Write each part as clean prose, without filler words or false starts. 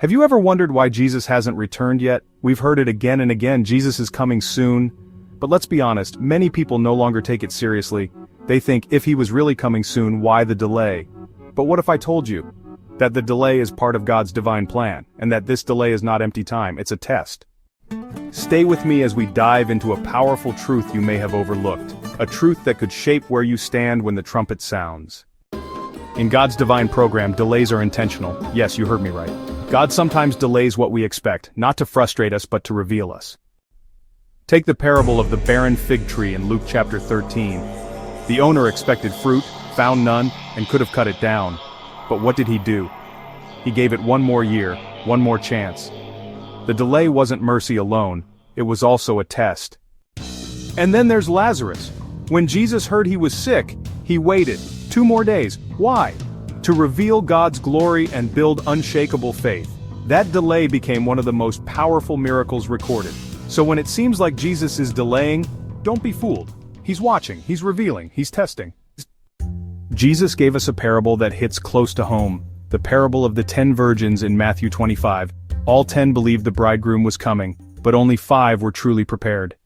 Have you ever wondered why Jesus hasn't returned yet? We've heard it again and again, Jesus is coming soon. But let's be honest, many people no longer take it seriously. They think, if he was really coming soon, why the delay? But what if I told you that the delay is part of God's divine plan, and that this delay is not empty time, it's a test? Stay with me as we dive into a powerful truth you may have overlooked, a truth that could shape where you stand when the trumpet sounds. In God's divine program, delays are intentional. Yes, you heard me right. God sometimes delays what we expect, not to frustrate us but to reveal us. Take the parable of the barren fig tree in Luke chapter 13. The owner expected fruit, found none, and could have cut it down. But what did he do? He gave it one more year, one more chance. The delay wasn't mercy alone, it was also a test. And then there's Lazarus. When Jesus heard he was sick, he waited 2 more days. Why? To reveal God's glory and build unshakable faith. That delay became one of the most powerful miracles recorded. So when it seems like Jesus is delaying, don't be fooled. He's watching, he's revealing, he's testing. Jesus gave us a parable that hits close to home, the parable of the 10 virgins in Matthew 25. All 10 believed the bridegroom was coming, but only 5 were truly prepared.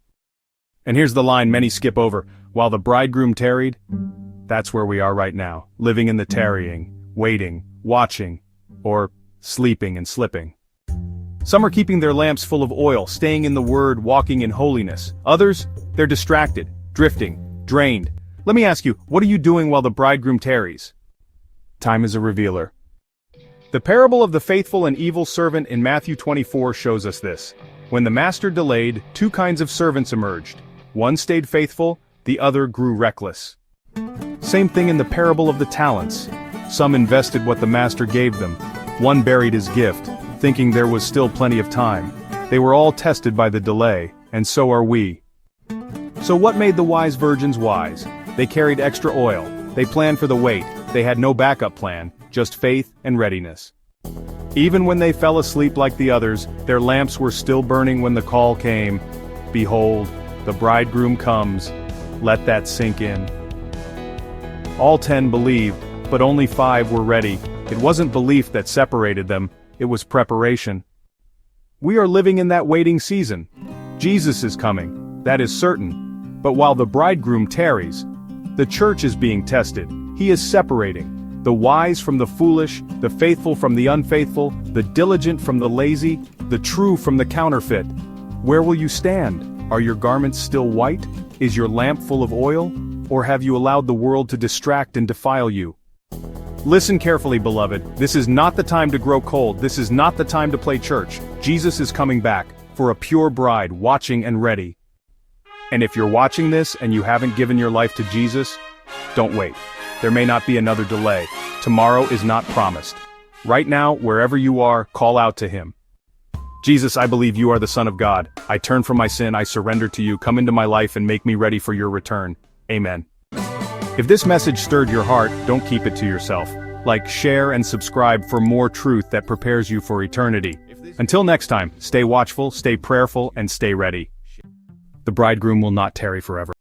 And here's the line many skip over, while the bridegroom tarried. That's where we are right now, living in the tarrying, waiting, watching, or sleeping and slipping. Some are keeping their lamps full of oil, staying in the Word, walking in holiness. Others, they're distracted, drifting, drained. Let me ask you, what are you doing while the bridegroom tarries? Time is a revealer. The parable of the faithful and evil servant in Matthew 24 shows us this. When the master delayed, 2 kinds of servants emerged. One stayed faithful, the other grew reckless. Same thing in the parable of the talents. Some invested what the master gave them. One buried his gift, thinking there was still plenty of time. They were all tested by the delay, and so are we. So what made the wise virgins wise? They carried extra oil. They planned for the wait. They had no backup plan, just faith and readiness. Even when they fell asleep like the others, their lamps were still burning when the call came. Behold, the bridegroom comes. Let that sink in. All 10 believed, but only 5 were ready. It wasn't belief that separated them, it was preparation. We are living in that waiting season. Jesus is coming, that is certain. But while the bridegroom tarries, the church is being tested. He is separating the wise from the foolish, the faithful from the unfaithful, the diligent from the lazy, the true from the counterfeit. Where will you stand? Are your garments still white? Is your lamp full of oil? Or have you allowed the world to distract and defile you? Listen carefully, beloved. This is not the time to grow cold. This is not the time to play church. Jesus is coming back for a pure bride, watching and ready. And if you're watching this and you haven't given your life to Jesus, don't wait. There may not be another delay. Tomorrow is not promised. Right now, wherever you are, call out to him. Jesus, I believe you are the Son of God. I turn from my sin, I surrender to you. Come into my life and make me ready for your return. Amen. If this message stirred your heart, don't keep it to yourself. Like, share, and subscribe for more truth that prepares you for eternity. Until next time, stay watchful, stay prayerful, and stay ready. The bridegroom will not tarry forever.